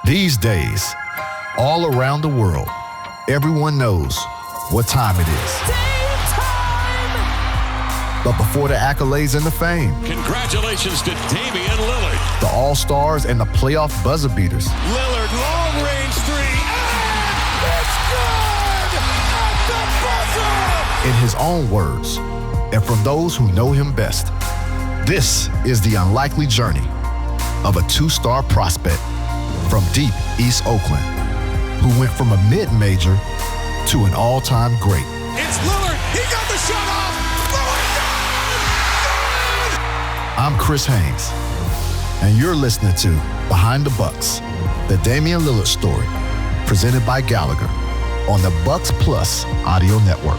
These days, all around the world, everyone knows what time it is. Dame time! But before the accolades and the fame, congratulations to Damian Lillard. the All-Stars and the playoff buzzer beaters, Lillard, long-range three, and it's good at the buzzer! in his own words, and from those who know him best, this is the unlikely journey of a two-star prospect from deep East Oakland, who went from a mid-major to an all-time great. It's Lillard. He got the shot off. Lillard, good! I'm Chris Haynes, and you're listening to Behind the Bucks, the Damian Lillard story, presented by Gallagher on the Bucks Plus Audio Network.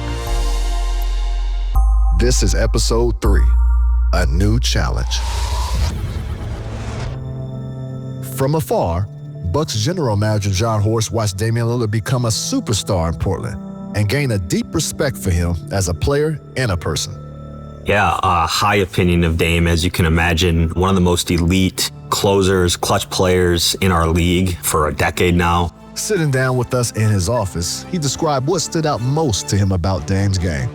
This is episode 3, A New Challenge. From afar, Bucks general manager Jon Horst watched Damian Lillard become a superstar in Portland and gain a deep respect for him as a player and a person. Yeah, a high opinion of Dame, as you can imagine. One of the most elite closers, clutch players in our league for a decade now. Sitting down with us in his office, he described what stood out most to him about Dame's game.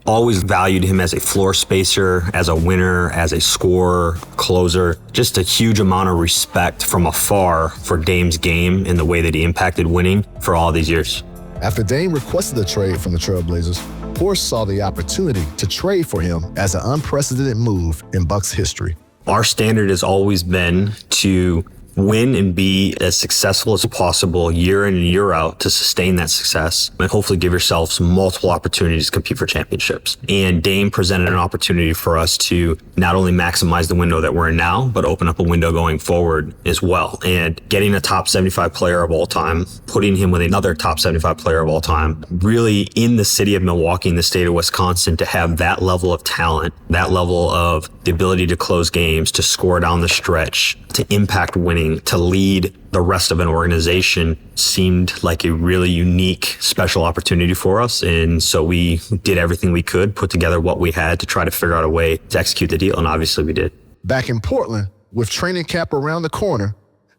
Always valued him as a floor spacer, as a winner, as a scorer, closer. Just a huge amount of respect from afar for Dame's game and the way that he impacted winning for all these years. After Dame requested a trade from the Trailblazers, Horst saw the opportunity to trade for him as an unprecedented move in Bucks history. Our standard has always been to win and be as successful as possible year in and year out to sustain that success and hopefully give yourselves multiple opportunities to compete for championships. And Dame presented an opportunity for us to not only maximize the window that we're in now, but open up a window going forward as well. And getting a top 75 player of all time, putting him with another top 75 player of all time, really in the city of Milwaukee, in the state of Wisconsin, to have that level of talent, that level of the ability to close games, to score down the stretch, to impact winning, to lead the rest of an organization seemed like a really unique, special opportunity for us. And so we did everything we could, put together what we had to try to figure out a way to execute the deal. And obviously we did. Back in Portland, with training camp around the corner,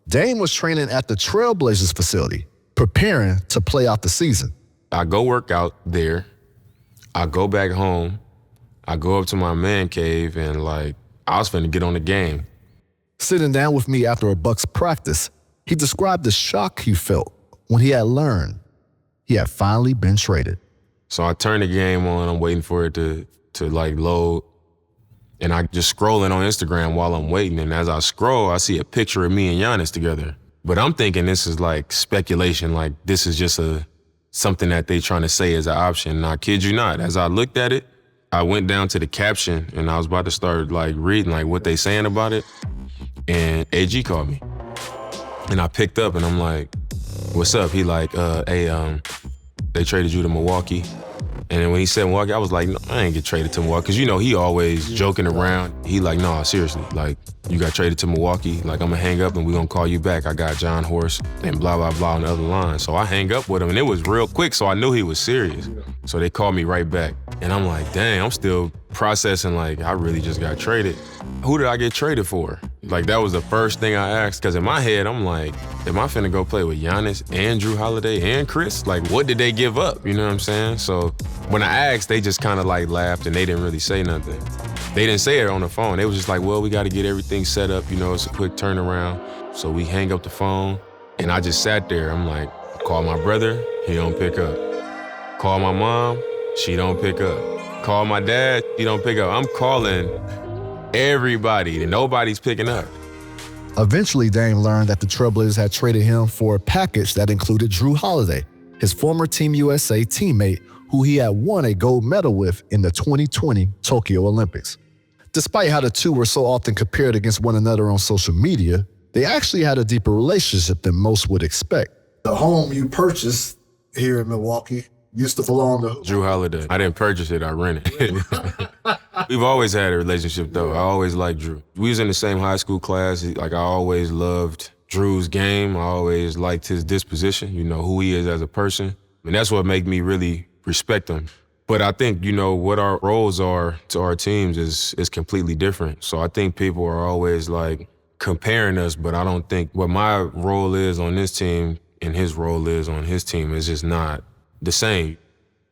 Dame was training at the Trailblazers facility, preparing to play out the season. I go work out there. I go back home. I go up to my man cave and I was finna get on the game. Sitting down with me after a Bucks practice, he described the shock he felt when he had learned he had finally been traded. So I turn the game on, I'm waiting for it to load. And I just scrolling on Instagram while I'm waiting. And as I scroll, I see a picture of me and Giannis together. But I'm thinking this is speculation, this is just something that they trying to say as an option. And I kid you not, as I looked at it, I went down to the caption and I was about to start reading what they saying about it. And AG called me. And I picked up and I'm like, what's up? He hey, they traded you to Milwaukee. And then when he said Milwaukee, I was like, no, I ain't get traded to Milwaukee. Because, he always joking around. He no, seriously, you got traded to Milwaukee. I'm going to hang up and we're going to call you back. I got Jon Horst and blah, blah, blah on the other line. So I hang up with him and it was real quick. So I knew he was serious. So they called me right back. And I'm like, dang, I'm still processing I really just got traded. Who did I get traded for? That was the first thing I asked. Because in my head, I'm like, am I finna go play with Giannis and Jrue Holiday and Chris? What did they give up? You know what I'm saying? So when I asked, they just kind of laughed and they didn't really say nothing. They didn't say it on the phone. They was just well, we got to get everything set up. It's a quick turnaround. So we hang up the phone and I just sat there. I'm like, call my brother, he don't pick up. Call my mom, she don't pick up. Call my dad, he don't pick up. I'm calling everybody and nobody's picking up. Eventually, Dame learned that the Trailblazers had traded him for a package that included Jrue Holiday, his former Team USA teammate who he had won a gold medal with in the 2020 Tokyo Olympics. Despite how the two were so often compared against one another on social media, they actually had a deeper relationship than most would expect. The home you purchased here in Milwaukee used to belong to Jrue Holiday. I didn't purchase it, I rented it. We've always had a relationship though. I always liked Jrue. We was in the same high school class. I always loved Jrue's game. I always liked his disposition, who he is as a person. And that's what made me really respect him. But I think, what our roles are to our teams is completely different. So I think people are always comparing us, but I don't think what my role is on this team and his role is on his team is just not the same.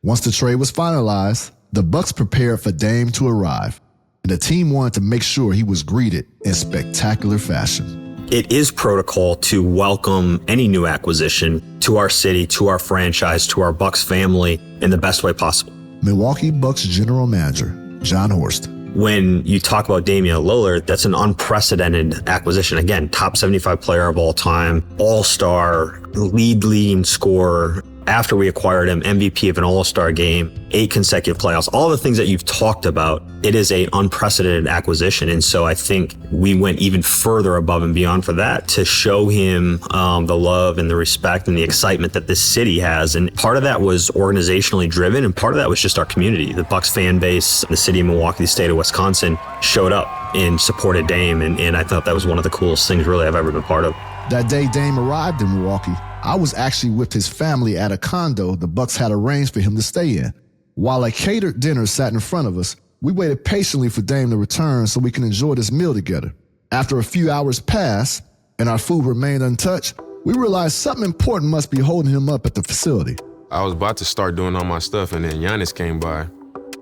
Once the trade was finalized, the Bucks prepared for Dame to arrive, and the team wanted to make sure he was greeted in spectacular fashion. It is protocol to welcome any new acquisition to our city, to our franchise, to our Bucks family in the best way possible. Milwaukee Bucks general manager, Jon Horst. When you talk about Damian Lillard, that's an unprecedented acquisition. Again, top 75 player of all time, all-star, leading scorer. After we acquired him, MVP of an all-star game, 8 consecutive playoffs, all the things that you've talked about, it is an unprecedented acquisition. And so I think we went even further above and beyond for that to show him the love and the respect and the excitement that this city has. And part of that was organizationally driven, and part of that was just our community. The Bucks fan base, the city of Milwaukee, the state of Wisconsin, showed up and supported Dame. And I thought that was one of the coolest things really I've ever been part of. That day Dame arrived in Milwaukee, I was actually with his family at a condo the Bucks had arranged for him to stay in. While a catered dinner sat in front of us, we waited patiently for Dame to return so we can enjoy this meal together. After a few hours passed and our food remained untouched, we realized something important must be holding him up at the facility. I was about to start doing all my stuff, and then Giannis came by.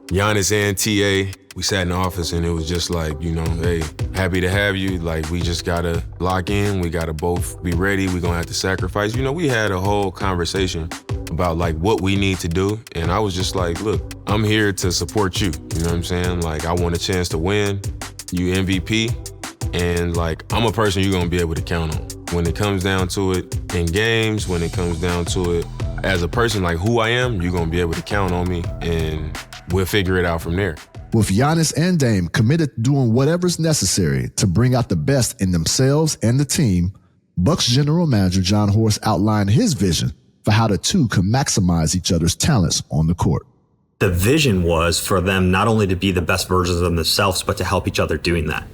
Giannis and TA, we sat in the office, and it was just like, hey, happy to have you. Like, we just gotta lock in. We gotta both be ready. We're gonna have to sacrifice. We had a whole conversation about like what we need to do. And I was just like, look, I'm here to support you. You know what I'm saying? Like, I want a chance to win. You MVP. And like, I'm a person you're gonna be able to count on. When it comes down to it in games, when it comes down to it as a person, like who I am, you're gonna be able to count on me, and we'll figure it out from there. With Giannis and Dame committed to doing whatever's necessary to bring out the best in themselves and the team, Bucks general manager Jon Horst outlined his vision for how the two could maximize each other's talents on the court. The vision was for them not only to be the best versions of themselves, but to help each other doing that.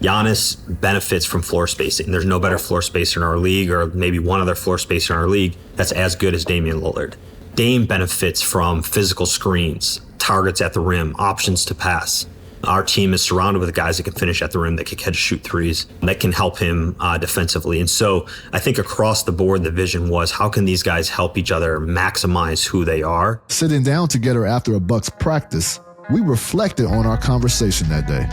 Giannis benefits from floor spacing. There's no better floor spacer in our league, or maybe one other floor spacer in our league that's as good as Damian Lillard. Dame benefits from physical screens, targets at the rim, options to pass. Our team is surrounded with guys that can finish at the rim, that can catch, shoot threes, that can help him defensively. And so I think across the board, the vision was how can these guys help each other maximize who they are? Sitting down together after a Bucks practice, we reflected on our conversation that day.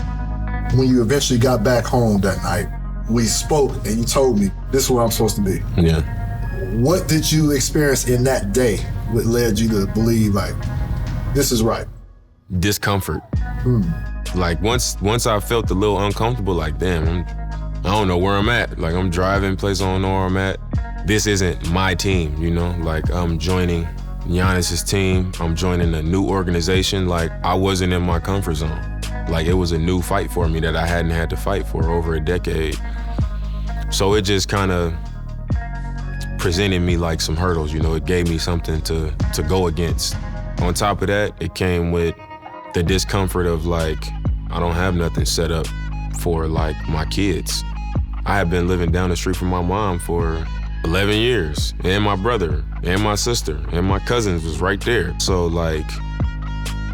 When you eventually got back home that night, we spoke and you told me, this is where I'm supposed to be. Yeah. What did you experience in that day that led you to believe like, this is right? Discomfort. Like once I felt a little uncomfortable, like damn, I don't know where I'm at. Like I'm driving place, I don't know where I'm at. This isn't my team, like I'm joining Giannis's team. I'm joining a new organization. Like I wasn't in my comfort zone. Like it was a new fight for me that I hadn't had to fight for over a decade. So it just kind of presented me like some hurdles, it gave me something to go against. On top of that, it came with the discomfort of like, I don't have nothing set up for like my kids. I have been living down the street from my mom for 11 years, and my brother, and my sister, and my cousins was right there. So like,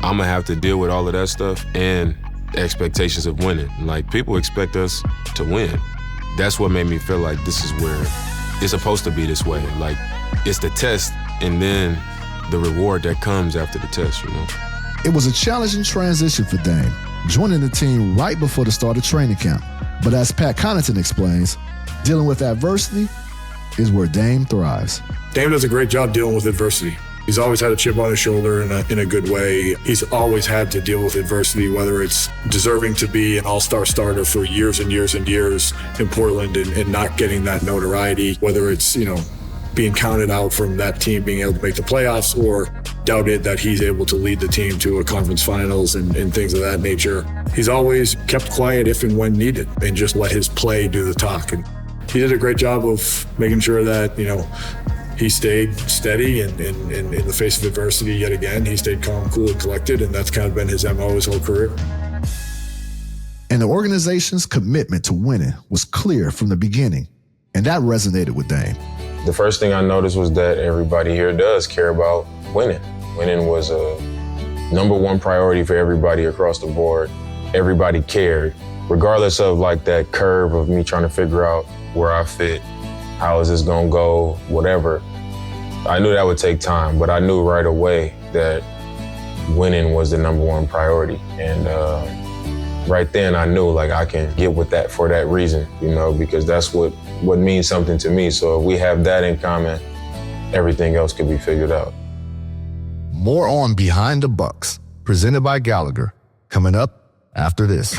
I'm gonna have to deal with all of that stuff and expectations of winning. Like people expect us to win. That's what made me feel like this is where it's supposed to be this way. Like it's the test and then the reward that comes after the test, It was a challenging transition for Dame, joining the team right before the start of training camp. But as Pat Connaughton explains, dealing with adversity is where Dame thrives. Dame does a great job dealing with adversity. He's always had a chip on his shoulder in a good way. He's always had to deal with adversity, whether it's deserving to be an all-star starter for years and years and years in Portland and not getting that notoriety, whether it's, being counted out from that team being able to make the playoffs, or doubted that he's able to lead the team to a conference finals and things of that nature. He's always kept quiet if and when needed and just let his play do the talk. And he did a great job of making sure that, he stayed steady and in the face of adversity yet again. He stayed calm, cool, and collected, and that's kind of been his MO his whole career. And the organization's commitment to winning was clear from the beginning, and that resonated with Dame. The first thing I noticed was that everybody here does care about winning. Winning was a number one priority for everybody across the board. Everybody cared. regardless of like that curve of me trying to figure out where I fit, how is this gonna go, whatever, I knew that would take time, but I knew right away that winning was the number one priority. And right then I knew like I can get with that for that reason, you know, because that's what means something to me. So if we have that in common, everything else could be figured out. More on Behind the Bucks, presented by Gallagher, coming up after this.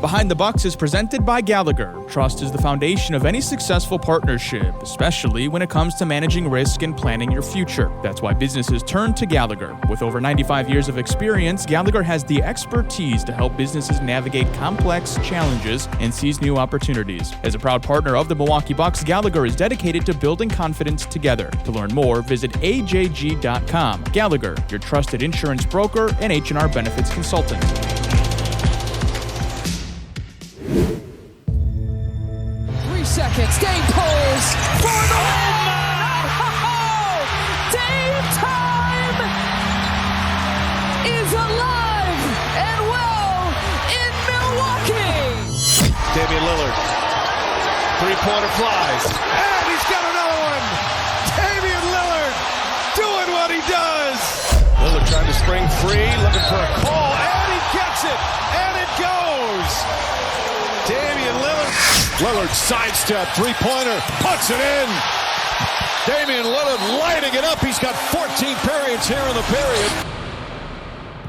Behind the Bucks is presented by Gallagher. Trust is the foundation of any successful partnership, especially when it comes to managing risk and planning your future. That's why businesses turn to Gallagher. With over 95 years of experience, Gallagher has the expertise to help businesses navigate complex challenges and seize new opportunities. As a proud partner of the Milwaukee Bucks, Gallagher is dedicated to building confidence together. To learn more, visit ajg.com. Gallagher, your trusted insurance broker and H&R benefits consultant. 3 seconds. Dame pulls for the win. Dame time is alive and well in Milwaukee. Damian Lillard. Three-pointer flies. And he's got another one. Damian Lillard doing what he does. Lillard trying to spring free, looking for a call, and he gets it. And it goes. Damian Lillard. Lillard sidestep, three-pointer, puts it in. Damian Lillard lighting it up. He's got 14 periods here in the period.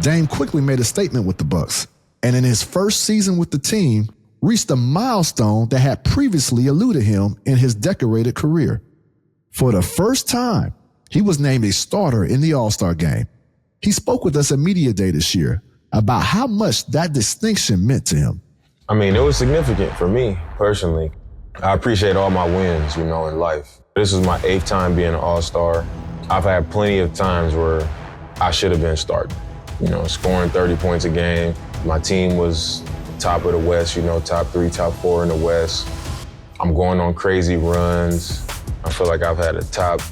Dame quickly made a statement with the Bucks, and in his first season with the team, reached a milestone that had previously eluded him in his decorated career. For the first time, he was named a starter in the All-Star game. He spoke with us at Media Day this year about how much that distinction meant to him. I mean, it was significant for me personally. I appreciate all my wins, you know, in life. This is my 8th time being an All-Star. I've had plenty of times where I should have been starting, you know, scoring 30 points a game. My team was top of the West, you know, top 3, top 4 in the West. I'm going on crazy runs. I feel like I've had a top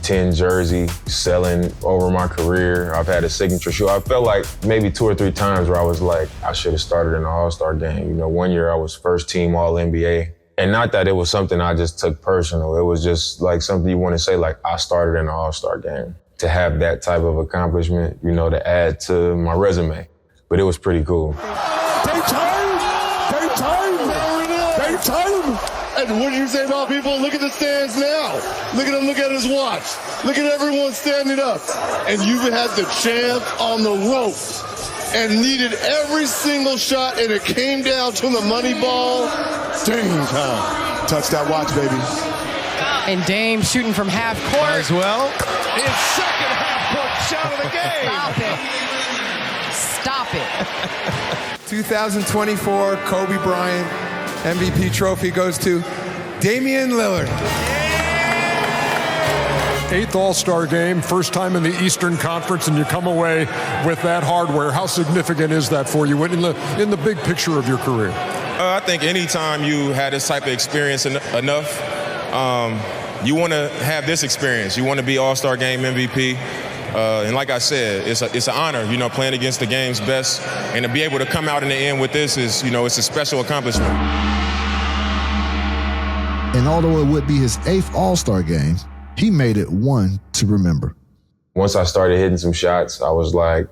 10 jersey selling over my career. I've had a signature shoe. I felt like maybe 2 or 3 times where I was like, I should have started in the All-Star game. You know, one year I was first team All-NBA. And not that it was something I just took personal. It was just like something you want to say, like, I started in the All-Star game. To have that type of accomplishment, you know, to add to my resume. But it was pretty cool. Daytime! And what do you say about people? Look at the stands now. Look at him, look at his watch. Look at everyone standing up. And you had the champ on the rope and needed every single shot, and it came down to the money ball. Dame time. Touch that watch, baby. And Dame shooting from half court. As well. His second half-court shot of the game. Stop it. 2024 Kobe Bryant MVP trophy goes to Damian Lillard. 8th All-Star game, first time in the Eastern Conference, and you come away with that hardware. How significant is that for you in the big picture of your career? I think anytime you had this type of experience enough, you want to have this experience. You want to be All-Star game MVP. And like I said, it's an honor, you know, playing against the game's best. And to be able to come out in the end with this is, you know, it's a special accomplishment. And although it would be his 8th All-Star game, he made it one to remember. Once I started hitting some shots, I was like,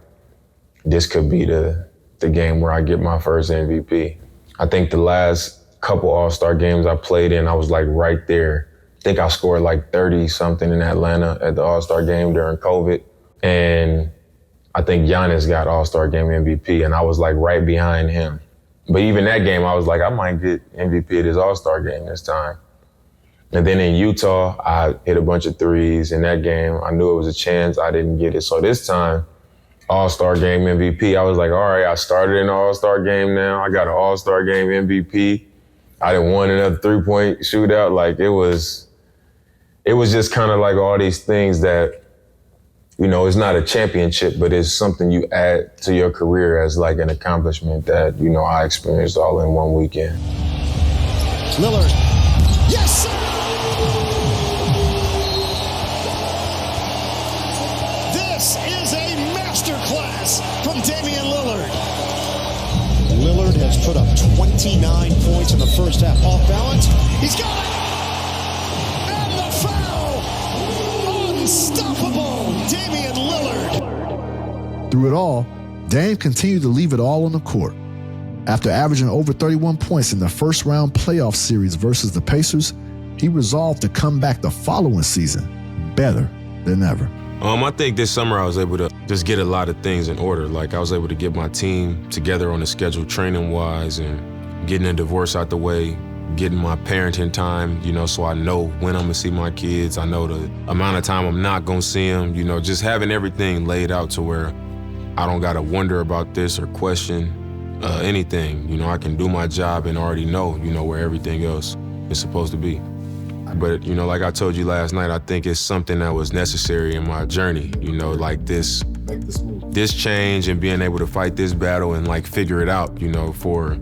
this could be the game where I get my first MVP. I think the last couple All-Star games I played in, I was like right there. I think I scored like 30-something in Atlanta at the All-Star game during COVID. And I think Giannis got All-Star game MVP, and I was like right behind him. But even that game, I was like, I might get MVP at his All-Star game this time. And then in Utah, I hit a bunch of threes. In that game, I knew it was a chance. I didn't get it. So this time, All-Star game MVP, I was like, all right, I started in the All-Star game now. I got an All-Star game MVP. I didn't won another three-point shootout. Like, it was just kind of like all these things that, you know, it's not a championship, but it's something you add to your career as like an accomplishment that, you know, I experienced all in one weekend. Lillard. Yes! This is a masterclass from Damian Lillard. has put up 29 points in the first half. Off balance. He's got it! And the foul! Unstoppable! Damian Lillard. Through it all, Dame continued to leave it all on the court. After averaging over 31 points in the first-round playoff series versus the Pacers, he resolved to come back the following season better than ever. I think this summer I was able to just get a lot of things in order. Like, I was able to get my team together on the schedule training-wise and getting a divorce out the way, getting my parenting time, so I know when I'm gonna see my kids. I know the amount of time I'm not gonna see them, just having everything laid out to where I don't gotta wonder about this or question anything. I can do my job and already know, where everything else is supposed to be. But, like I told you last night, I think it's something that was necessary in my journey, like this change and being able to fight this battle and, figure it out, for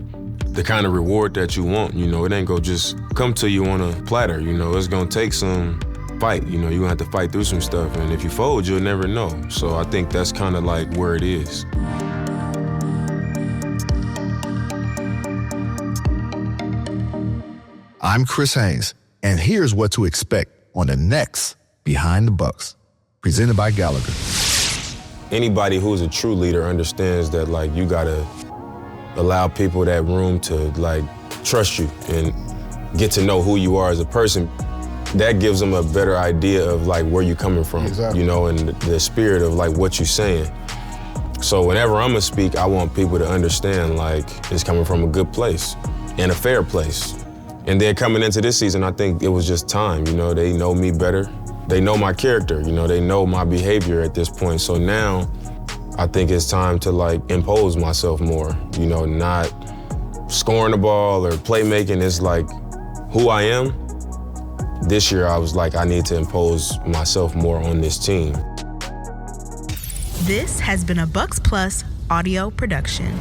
the kind of reward that you want. It ain't gonna just come to you on a platter, it's gonna take some fight, you're gonna have to fight through some stuff. And if you fold, you'll never know. So I think that's kind of where it is. I'm Chris Haynes, and here's what to expect on the next Behind the Bucks, presented by Gallagher. Anybody who's a true leader understands that, you gotta allow people that room to, trust you and get to know who you are as a person. That gives them a better idea of, where you're coming from, exactly. And the spirit of, what you're saying. So whenever I'm gonna speak, I want people to understand, it's coming from a good place and a fair place. And then coming into this season, I think it was just time. They know me better. They know my character. They know my behavior at this point. So now I think it's time to impose myself more. Not scoring the ball or playmaking. It's who I am. This year I was I need to impose myself more on this team. This has been a Bucks Plus audio production.